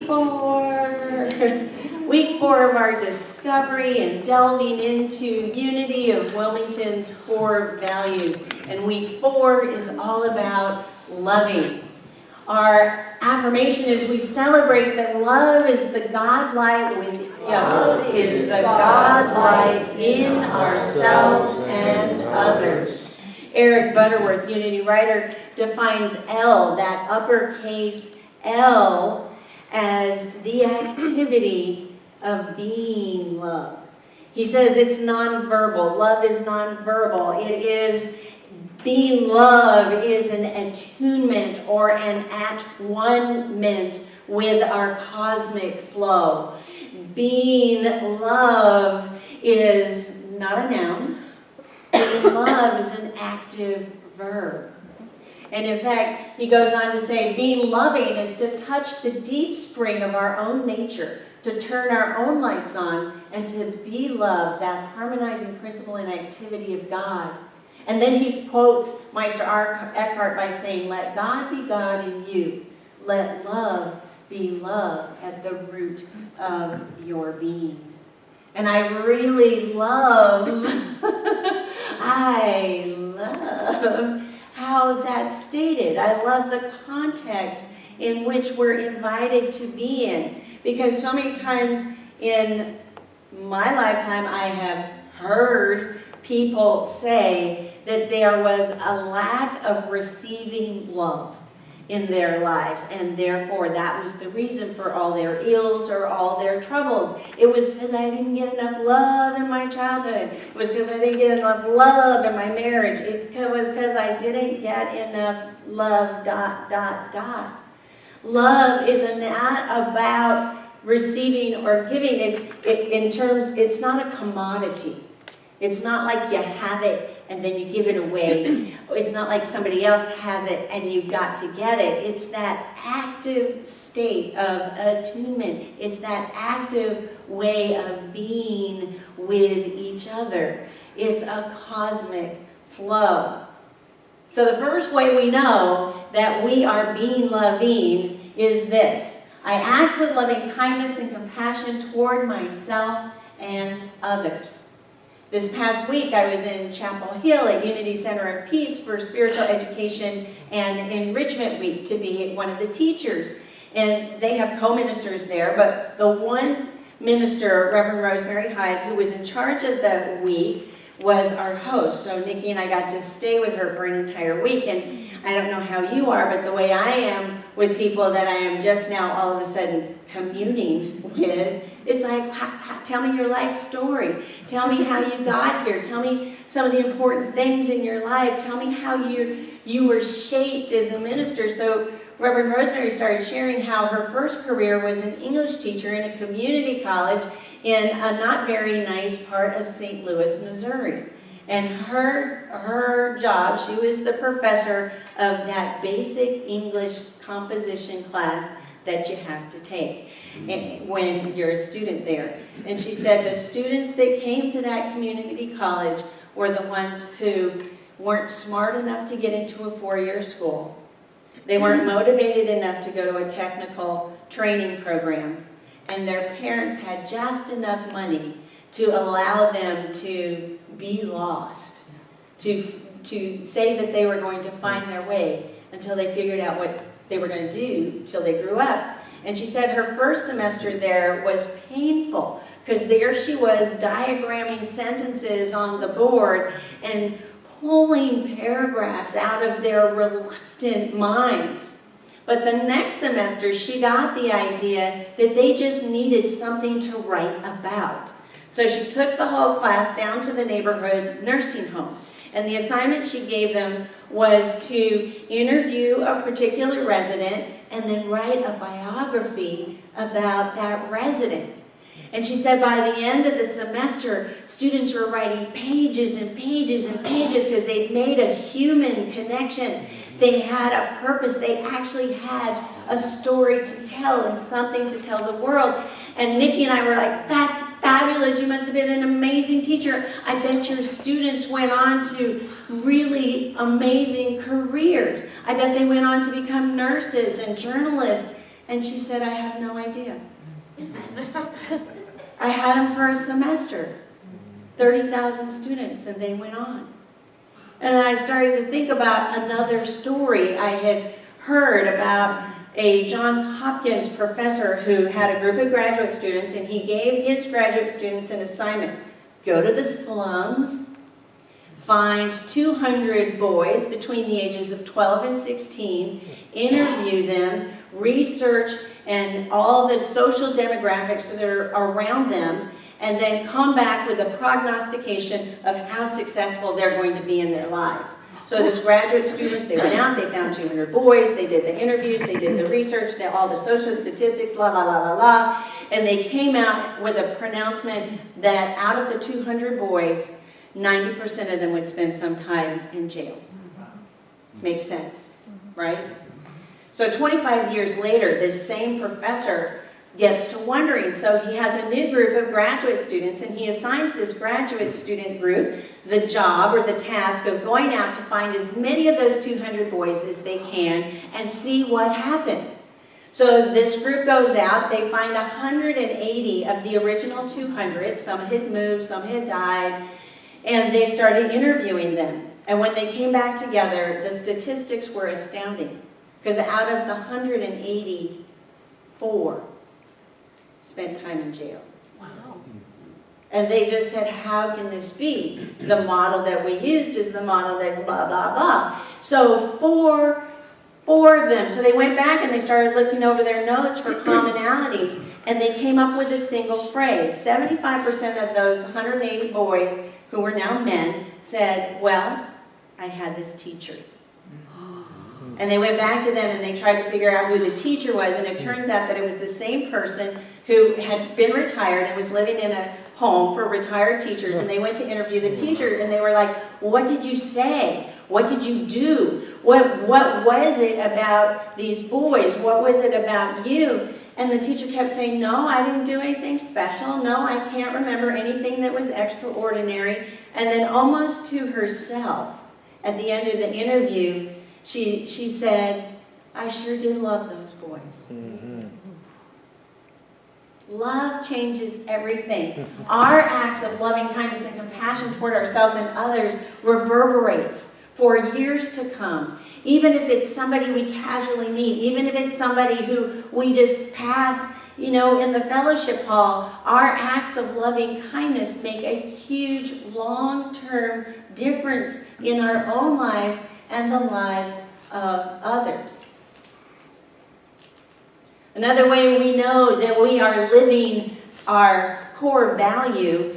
4. Week 4 of our discovery and delving into Unity of Wilmington's core values. And week 4 is all about loving. Our affirmation is we celebrate that love is the God light in ourselves and others. Eric Butterworth, Unity writer, defines L, that uppercase L, as the activity of being love. He says it's nonverbal. Love is nonverbal. It is being love is an attunement or an at-one-ment with our cosmic flow. Being love is not a noun. Being love is an active verb. And in fact, he goes on to say, being loving is to touch the deep spring of our own nature, to turn our own lights on, and to be love, that harmonizing principle and activity of God. And then he quotes Meister Eckhart by saying, let God be God in you. Let love be love at the root of your being. And I really love, I love how that's stated. I love the context in which we're invited to be in. Because so many times in my lifetime, I have heard people say that there was a lack of receiving love in their lives, and therefore that was the reason for all their ills or all their troubles. It was because I didn't get enough love in my childhood. It was because I didn't get enough love in my marriage. It was because I didn't get enough love, ... Love is not about receiving or giving. It's not a commodity. It's not like you have it and then you give it away. It's not like somebody else has it and you've got to get it. It's that active state of attunement. It's that active way of being with each other. It's a cosmic flow. So the first way we know that we are being loving is this. I act with loving kindness and compassion toward myself and others. This past week, I was in Chapel Hill at Unity Center of Peace for Spiritual Education and Enrichment Week to be one of the teachers. And they have co-ministers there, but the one minister, Reverend Rosemary Hyde, who was in charge of the week, was our host. So Nikki and I got to stay with her for an entire week. And I don't know how you are, but the way I am with people that I am just now all of a sudden communing with, it's like, tell me your life story. Tell me how you got here. Tell me some of the important things in your life. Tell me how you were shaped as a minister. So Reverend Rosemary started sharing how her first career was an English teacher in a community college in a not very nice part of St. Louis, Missouri. And her job, she was the professor of that basic English composition class that you have to take when you're a student there. And she said the students that came to that community college were the ones who weren't smart enough to get into a four-year school. They weren't motivated enough to go to a technical training program. And their parents had just enough money to allow them to be lost, to say that they were going to find their way until they figured out what they were going to do till they grew up. And she said her first semester there was painful because there she was diagramming sentences on the board and pulling paragraphs out of their reluctant minds. But the next semester, she got the idea that they just needed something to write about. So she took the whole class down to the neighborhood nursing home. And the assignment she gave them was to interview a particular resident and then write a biography about that resident. And she said by the end of the semester, students were writing pages and pages and pages because they'd made a human connection. They had a purpose. They actually had a story to tell and something to tell the world. And Nikki and I were like, that's fabulous. You must have been an amazing teacher. I bet your students went on to really amazing careers. I bet they went on to become nurses and journalists. And she said, I have no idea. I had them for a semester, 30,000 students, and they went on. And I started to think about another story I had heard about a Johns Hopkins professor who had a group of graduate students, and he gave his graduate students an assignment. Go to the slums, find 200 boys between the ages of 12 and 16, interview them, research and all the social demographics that are around them, and then come back with a prognostication of how successful they're going to be in their lives. So this graduate students, they went out, they found 200 boys, they did the interviews, they did the research, all the social statistics, la la la la la, and they came out with a pronouncement that out of the 200 boys, 90% of them would spend some time in jail. Makes sense, right? So 25 years later, this same professor gets to wondering. So he has a new group of graduate students, and he assigns this graduate student group the job or the task of going out to find as many of those 200 boys as they can and see what happened. So this group goes out, they find 180 of the original 200, some had moved, some had died, and they started interviewing them. And when they came back together, the statistics were astounding, because out of the 180, 4 spent time in jail. Wow. And they just said, how can this be? The model that we used is the model that blah, blah, blah. So four of them. So they went back and they started looking over their notes for commonalities, and they came up with a single phrase. 75% of those 180 boys, who were now men, said, well, I had this teacher. And they went back to them and they tried to figure out who the teacher was, and it turns out that it was the same person who had been retired and was living in a home for retired teachers, and they went to interview the teacher, and they were like, what did you say? What did you do? What was it about these boys? What was it about you? And the teacher kept saying, no, I didn't do anything special. No, I can't remember anything that was extraordinary. And then almost to herself, at the end of the interview, she said, I sure did love those boys. Mm-hmm. Love changes everything. Our acts of loving kindness and compassion toward ourselves and others reverberates for years to come. Even if it's somebody we casually meet, even if it's somebody who we just pass, in the fellowship hall, our acts of loving kindness make a huge long-term difference in our own lives and the lives of others. Another way we know that we are living our core value,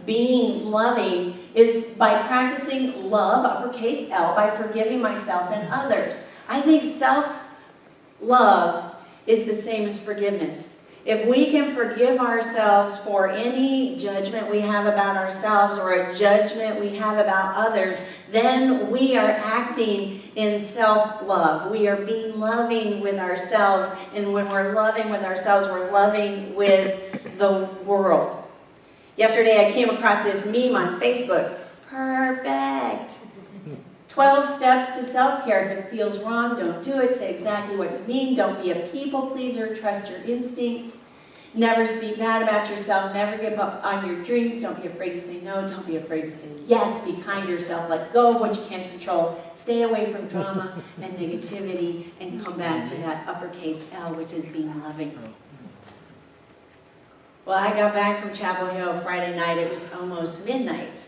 being loving, is by practicing love, uppercase L, by forgiving myself and others. I think self-love is the same as forgiveness. If we can forgive ourselves for any judgment we have about ourselves or a judgment we have about others, then we are acting in self-love. We are being loving with ourselves, and when we're loving with ourselves, we're loving with the world. Yesterday I came across this meme on Facebook. Perfect. 12 steps to self-care. If it feels wrong, don't do it. Say exactly what you mean. Don't be a people pleaser. Trust your instincts. Never speak bad about yourself. Never give up on your dreams. Don't be afraid to say no. Don't be afraid to say yes. Be kind to yourself. Let go of what you can't control. Stay away from drama and negativity, and come back to that uppercase L, which is being loving. Well, I got back from Chapel Hill Friday night. It was almost midnight.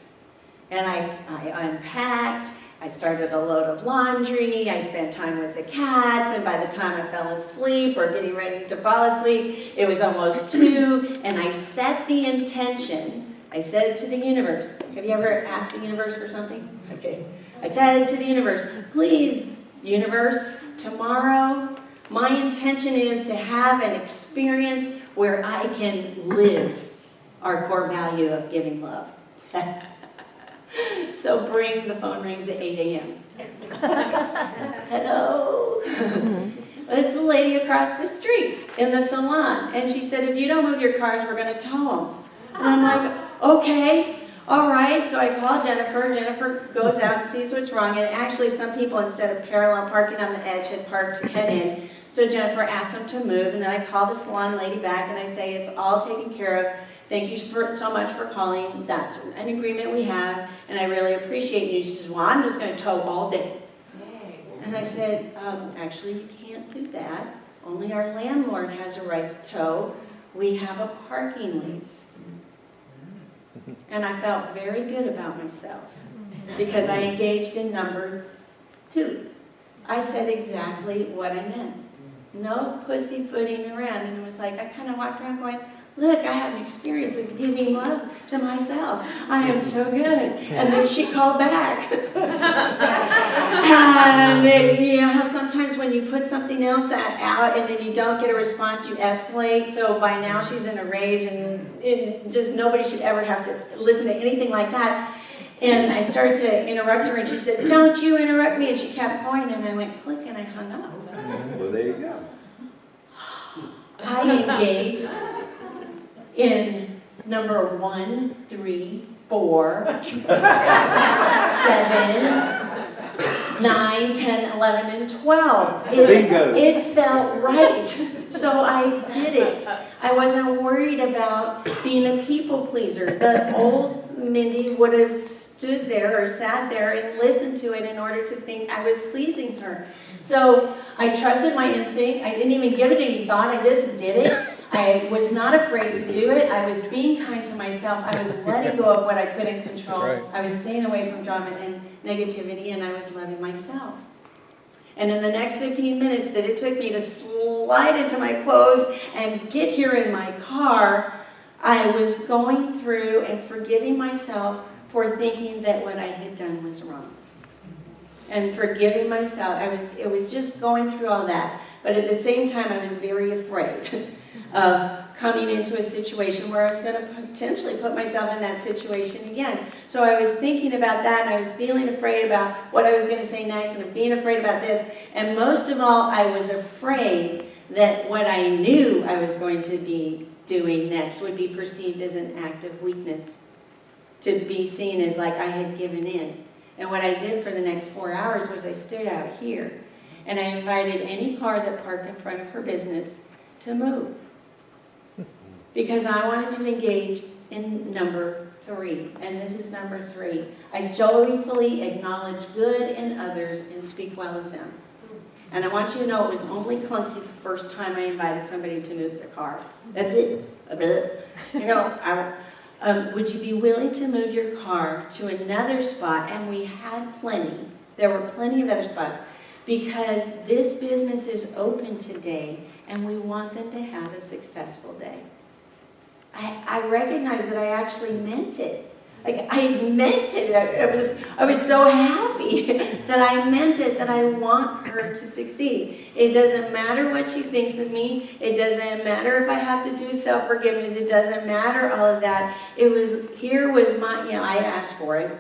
And I unpacked. I started a load of laundry, I spent time with the cats, and by the time I fell asleep or getting ready to fall asleep, it was almost 2, and I set the intention. I said it to the universe. Have you ever asked the universe for something? Okay. I said it to the universe. Please, universe, tomorrow, my intention is to have an experience where I can live our core value of giving love. So the phone rings at 8 a.m. Hello? It's the lady across the street in the salon. And she said, if you don't move your cars, we're going to tow them. And I'm like, okay, all right. So I call Jennifer. Jennifer goes out and sees what's wrong. And actually, some people, instead of parallel parking on the edge, had parked head in. So Jennifer asked them to move, and then I called the salon lady back and I say, it's all taken care of. Thank you so much for calling. That's an agreement we have, and I really appreciate you. She says, well, I'm just going to tow all day. And I said, actually, you can't do that. Only our landlord has a right to tow. We have a parking lease. And I felt very good about myself because I engaged in number 2. I said exactly what I meant. No pussyfooting around. And it was like, I kind of walked around going, look, I have an experience of giving love to myself. I am so good. And then she called back. And you know how sometimes when you put something else out and then you don't get a response, you escalate. So by now she's in a rage, and just nobody should ever have to listen to anything like that. And I started to interrupt her, and she said, don't you interrupt me. And she kept going, and I went click, and I hung up. Well, there you go. I engaged in number 1, 3, 4, 7, 9, 10, 11, and 12. It felt right. So I did it. I wasn't worried about being a people pleaser. The old Mindy would have stood there or sat there and listened to it in order to think I was pleasing her. So I trusted my instinct. I didn't even give it any thought. I just did it. I was not afraid to do it. I was being kind to myself. I was letting go of what I couldn't control. Right. I was staying away from drama and negativity, and I was loving myself. And in the next 15 minutes that it took me to slide into my clothes and get here in my car, I was going through and forgiving myself for thinking that what I had done was wrong. And forgiving myself. It was just going through all that. But at the same time, I was very afraid of coming into a situation where I was going to potentially put myself in that situation again. So I was thinking about that, and I was feeling afraid about what I was going to say next, and being afraid about this. And most of all, I was afraid that what I knew I was going to be doing next would be perceived as an act of weakness, to be seen as like I had given in. And what I did for the next 4 hours was I stood out here, and I invited any car that parked in front of her business to move. Because I wanted to engage in number 3, and this is number 3. I joyfully acknowledge good in others and speak well of them. And I want you to know it was only clunky the first time I invited somebody to move their car. You know, would you be willing to move your car to another spot? And we had plenty. There were plenty of other spots. Because this business is open today, and we want them to have a successful day. I recognize that I actually meant it. Like, I meant it. I was so happy that I meant it, that I want her to succeed. It doesn't matter what she thinks of me. It doesn't matter if I have to do self-forgiveness. It doesn't matter all of that. Here was my, I asked for it.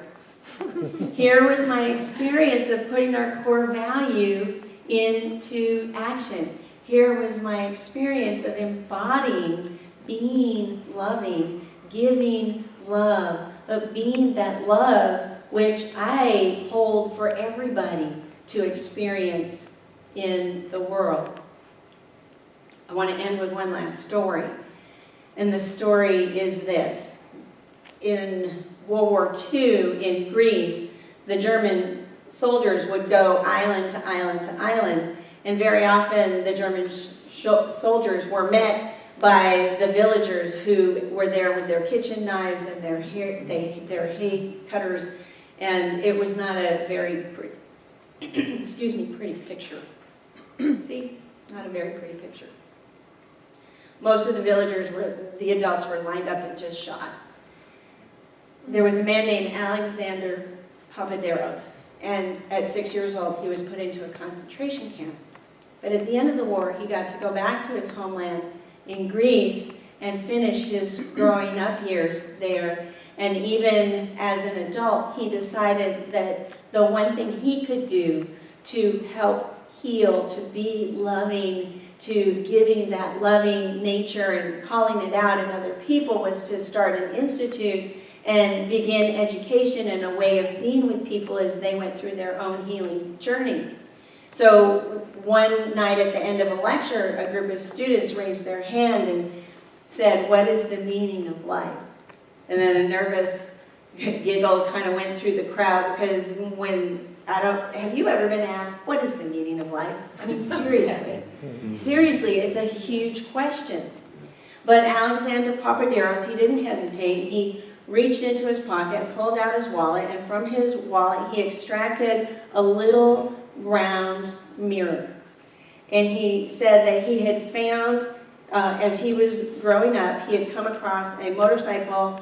Here was my experience of putting our core value into action. Here was my experience of embodying being loving, giving love, but being that love which I hold for everybody to experience in the world. I want to end with one last story. And the story is this. In World War II in Greece, the German soldiers would go island to island to island, and very often the German soldiers were met by the villagers who were there with their kitchen knives and their hay cutters, and it was not a very pretty, pretty picture. See, not a very pretty picture. Most of the villagers the adults were lined up and just shot. There was a man named Alexander Papaderos, and at 6 years old, he was put into a concentration camp. But at the end of the war, he got to go back to his homeland in Greece and finish his growing up years there. And even as an adult, he decided that the one thing he could do to help heal, to be loving, to giving that loving nature and calling it out in other people was to start an institute and begin education and a way of being with people as they went through their own healing journey. So one night at the end of a lecture, a group of students raised their hand and said, "What is the meaning of life?" And then a nervous giggle kind of went through the crowd, because have you ever been asked, what is the meaning of life? I mean, seriously. Seriously, it's a huge question. But Alexander Papaderos, he didn't hesitate. He reached into his pocket, pulled out his wallet, and from his wallet he extracted a little round mirror. And he said that he had found, as he was growing up, he had come across a motorcycle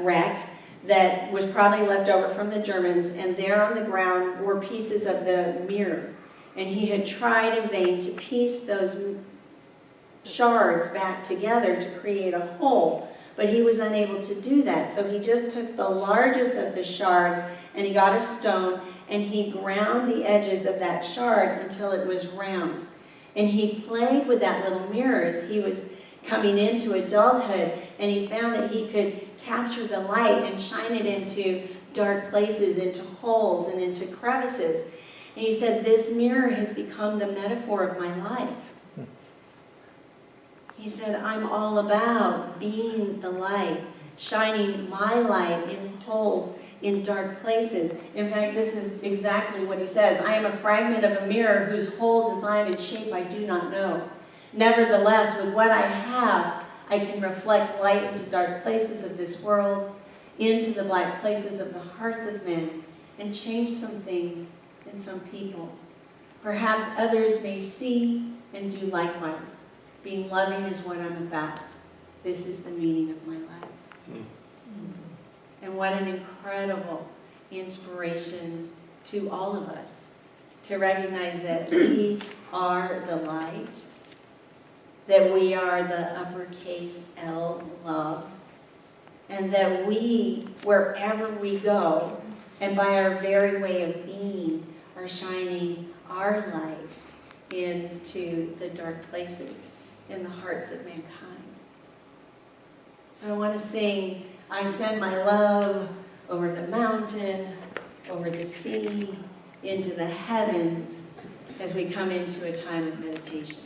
wreck that was probably left over from the Germans, and there on the ground were pieces of the mirror. And he had tried in vain to piece those shards back together to create a whole, but he was unable to do that. So he just took the largest of the shards, and he got a stone, and he ground the edges of that shard until it was round. And he played with that little mirror as he was coming into adulthood, and he found that he could capture the light and shine it into dark places, into holes, and into crevices. And he said, this mirror has become the metaphor of my life. He said, I'm all about being the light, shining my light in holes, in dark places. In fact, this is exactly what he says. I am a fragment of a mirror whose whole design and shape I do not know. Nevertheless, with what I have, I can reflect light into dark places of this world, into the black places of the hearts of men, and change some things in some people. Perhaps others may see and do likewise. Being loving is what I'm about. This is the meaning of my life. And what an incredible inspiration to all of us to recognize that we are the light, that we are the uppercase L, love, and that we, wherever we go, and by our very way of being, are shining our light into the dark places in the hearts of mankind. So I want to sing, I send my love over the mountain, over the sea, into the heavens, as we come into a time of meditation.